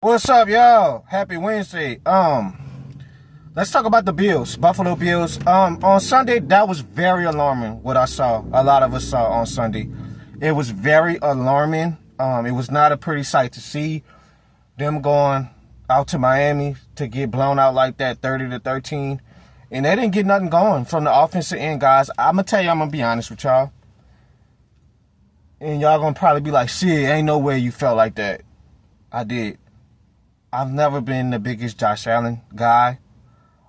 What's up, y'all? Happy Wednesday. Let's talk about the Bills, Buffalo Bills. On Sunday, that was very alarming what I saw. A lot of us saw on Sunday. It was very alarming. It was not a pretty sight to see them going out to Miami to get blown out like that, 30-13. And they didn't get nothing going from the offensive end, guys. I'm gonna be honest with y'all. And y'all gonna probably be like, "Shit, ain't no way you felt like that." I did. I've never been the biggest Josh Allen guy.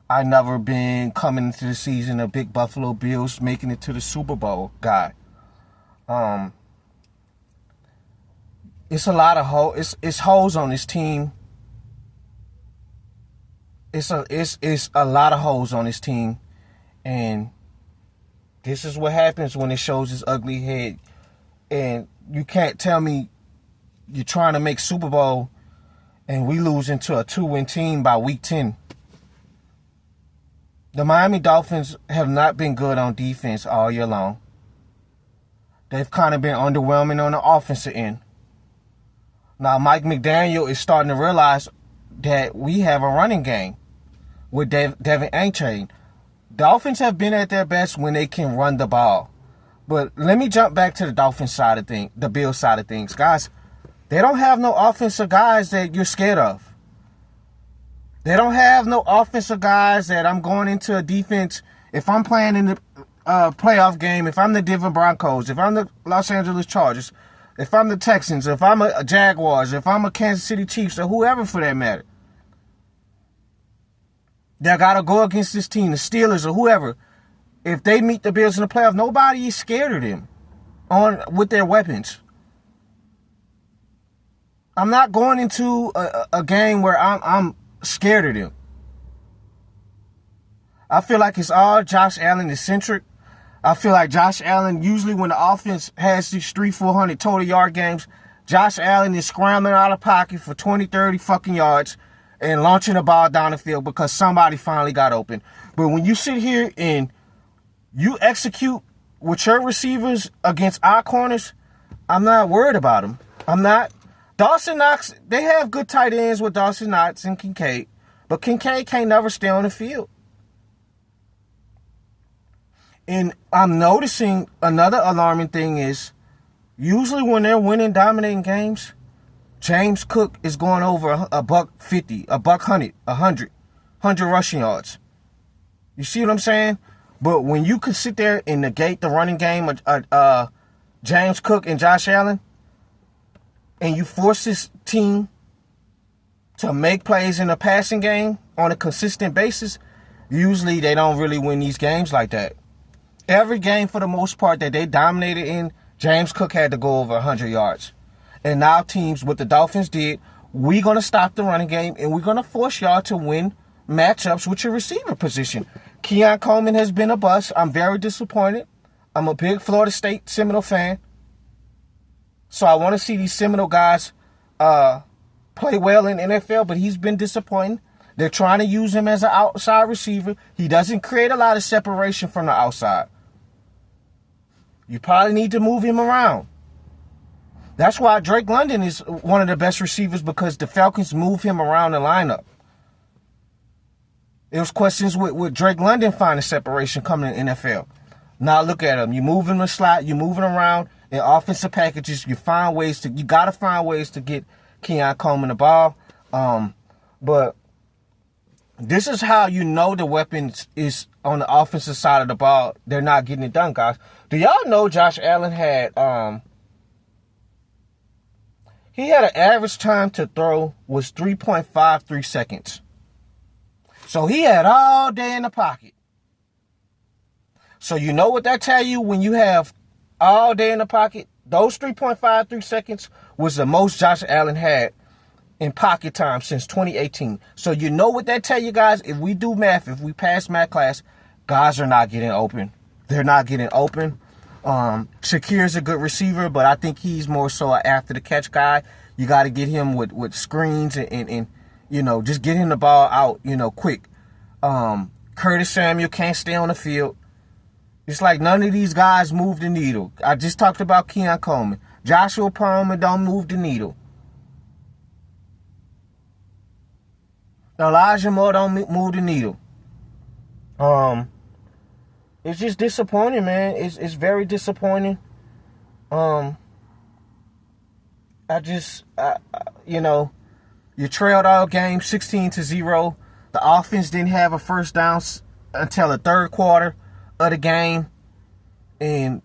I've never been coming into the season a big Buffalo Bills making it to the Super Bowl guy. It's a lot of it's holes on this team. It's a lot of holes on this team, and this is what happens when it shows its ugly head. And you can't tell me you're trying to make Super Bowl and we lose into a 2-win team by week 10. The Miami Dolphins have not been good on defense all year long. They've kind of been underwhelming on the offensive end. Now, Mike McDaniel is starting to realize that we have a running game with Devin Achane. Dolphins have been at their best when they can run the ball. But let me jump back to the Dolphins side of things, the Bills side of things. Guys, they don't have no offensive guys that you're scared of. They don't have no offensive guys that I'm going into a defense. If I'm playing in the playoff game, if I'm the Denver Broncos, if I'm the Los Angeles Chargers, if I'm the Texans, if I'm a Jaguars, if I'm a Kansas City Chiefs, or whoever for that matter, that got to go against this team, the Steelers or whoever. If they meet the Bills in the playoffs, nobody is scared of them with their weapons. I'm not going into a game where I'm scared of them. I feel like it's all Josh Allen eccentric. I feel like Josh Allen, usually when the offense has these 300-400 total yard games, Josh Allen is scrambling out of pocket for 20, 30 fucking yards and launching the ball down the field because somebody finally got open. But when you sit here and you execute with your receivers against our corners, I'm not worried about them. I'm not. Dawson Knox, they have good tight ends with Dawson Knox and Kincaid, but Kincaid can't never stay on the field. And I'm noticing another alarming thing is, usually when they're winning, dominating games, James Cook is going over $150, $100, 100 rushing yards. You see what I'm saying? But when you could sit there and negate the running game of James Cook and Josh Allen, and you force this team to make plays in the passing game on a consistent basis, usually they don't really win these games like that. Every game, for the most part, that they dominated in, James Cook had to go over 100 yards. And now teams, what the Dolphins did, we're going to stop the running game, and we're going to force y'all to win matchups with your receiver position. Keon Coleman has been a bust. I'm very disappointed. I'm a big Florida State Seminole fan. So I want to see these Seminole guys play well in NFL, but he's been disappointing. They're trying to use him as an outside receiver. He doesn't create a lot of separation from the outside. You probably need to move him around. That's why Drake London is one of the best receivers, because the Falcons move him around the lineup. There was questions with Drake London finding separation coming in the NFL. Now look at him. You move him in the slot. You moving around in offensive packages. You got to find ways to get Keon Coleman the ball. But this is how you know the weapons is on the offensive side of the ball. They're not getting it done, guys. Do y'all know Josh Allen had he had an average time to throw was 3.53 seconds. So he had all day in the pocket. So you know what that tell you when you have all day in the pocket? Those 3.53 seconds was the most Josh Allen had in pocket time since 2018. So you know what that tell you, guys? If we do math, if we pass math class, guys are not getting open. They're not getting open. Shakir's a good receiver, but I think he's more so an after the catch guy. You got to get him with screens and just get him the ball out, quick. Curtis Samuel can't stay on the field. It's like none of these guys move the needle. I just talked about Keon Coleman. Joshua Perlman don't move the needle. Elijah Moore don't move the needle. It's just disappointing, man. It's very disappointing. You know, you trailed all game 16-0. The offense didn't have a first down until the third quarter of the game. And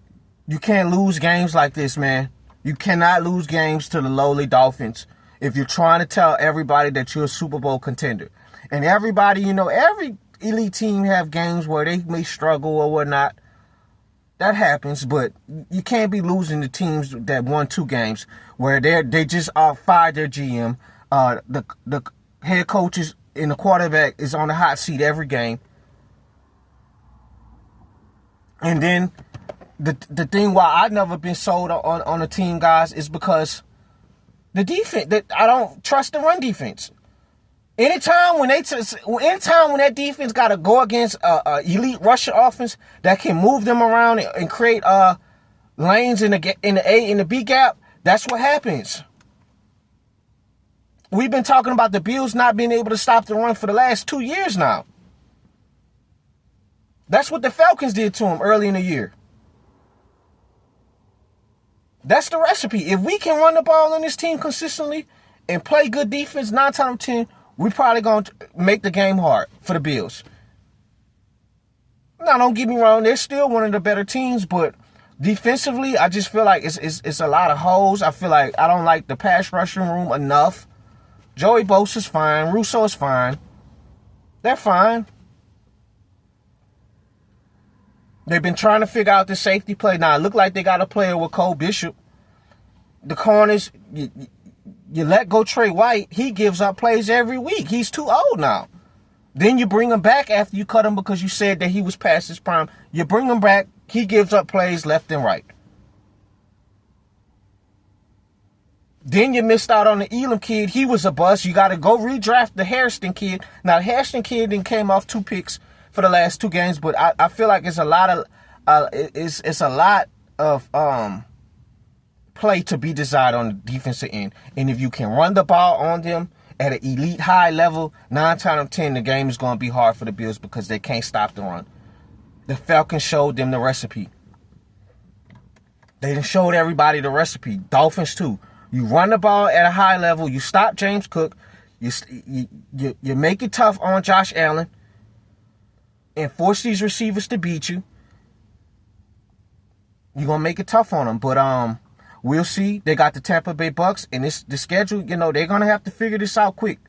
you can't lose games like this, man. You cannot lose games to the lowly Dolphins if you're trying to tell everybody that you're a Super Bowl contender. And everybody, you know, every elite team have games where they may struggle or whatnot. That happens, but you can't be losing to teams that won 2 games where they just fired their GM. The head coaches and the quarterback is on the hot seat every game. And then the thing why I've never been sold on a team, guys, is because the defense. That I don't trust the run defense. Anytime when that defense got to go against a elite rushing offense that can move them around and create lanes in the A and the B gap, that's what happens. We've been talking about the Bills not being able to stop the run for the last 2 years now. That's what the Falcons did to them early in the year. That's the recipe. If we can run the ball on this team consistently and play good defense 9 times out of 10, we're probably going to make the game hard for the Bills. Now, don't get me wrong. They're still one of the better teams, but defensively, I just feel like it's a lot of holes. I feel like I don't like the pass rushing room enough. Joey Bosa's fine. Russo is fine. They're fine. They've been trying to figure out the safety play. Now, it look like they got a player with Cole Bishop. The corners, you let go Trey White. He gives up plays every week. He's too old now. Then you bring him back after you cut him because you said that he was past his prime. You bring him back. He gives up plays left and right. Then you missed out on the Elam kid. He was a bust. You got to go redraft the Hairston kid. Now, the Hairston kid then came off 2 picks for the last 2 games, but I feel like it's a lot of play to be desired on the defensive end. And if you can run the ball on them at an elite high level, 9 times out of 10, the game is going to be hard for the Bills because they can't stop the run. The Falcons showed them the recipe. They showed everybody the recipe. Dolphins too. You run the ball at a high level. You stop James Cook. You make it tough on Josh Allen and force these receivers to beat you. You're going to make it tough on them. But we'll see. They got the Tampa Bay Bucks. And the schedule, you know, they're going to have to figure this out quick.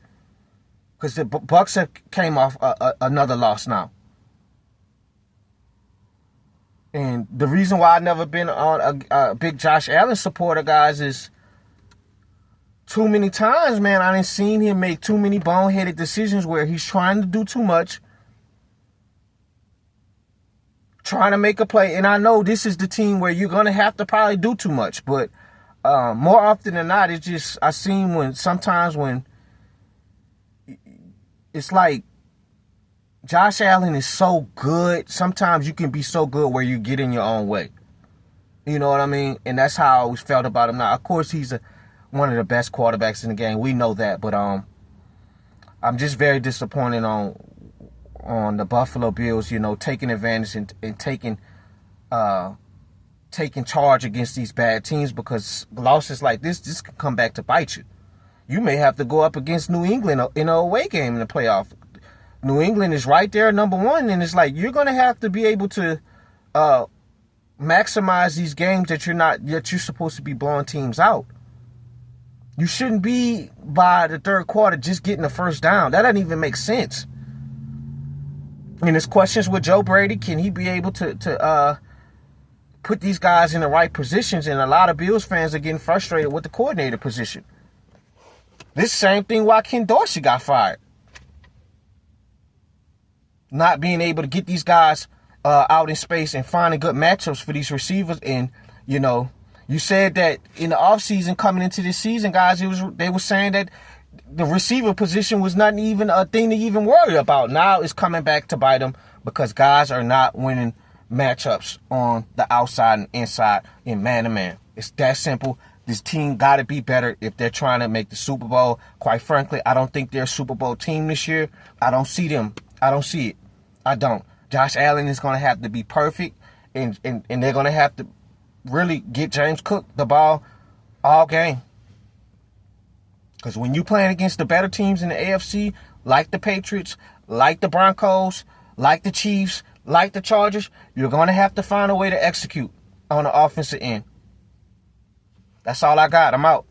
Because the Bucks have came off another loss now. And the reason why I've never been on a big Josh Allen supporter, guys, is too many times, man, I didn't seen him make too many boneheaded decisions where he's trying to do too much. Trying to make a play. And I know this is the team where you're going to have to probably do too much. But more often than not, it's just, I seen sometimes when it's like Josh Allen is so good. Sometimes you can be so good where you get in your own way. You know what I mean? And that's how I always felt about him. Now, of course, he's one of the best quarterbacks in the game. We know that. But I'm just very disappointed on the Buffalo Bills, you know, taking advantage and taking charge against these bad teams, because losses like this can come back to bite you. You may have to go up against New England in an away game in the playoff. New England is right there, number 1, and it's like you're going to have to be able to maximize these games that you're supposed to be blowing teams out. You shouldn't be, by the third quarter, just getting the first down. That doesn't even make sense. And there's questions with Joe Brady. Can he be able to put these guys in the right positions? And a lot of Bills fans are getting frustrated with the coordinator position. This same thing why Ken Dorsey got fired. Not being able to get these guys out in space and finding good matchups for these receivers. And, you know, you said that in the offseason coming into this season, guys, they were saying that the receiver position was not even a thing to even worry about. Now it's coming back to bite them because guys are not winning matchups on the outside and inside in man-to-man. It's that simple. This team got to be better if they're trying to make the Super Bowl. Quite frankly, I don't think they're a Super Bowl team this year. I don't see them. I don't see it. I don't. Josh Allen is going to have to be perfect, and they're going to have to really get James Cook the ball all game. Because when you're playing against the better teams in the AFC, like the Patriots, like the Broncos, like the Chiefs, like the Chargers, you're going to have to find a way to execute on the offensive end. That's all I got. I'm out.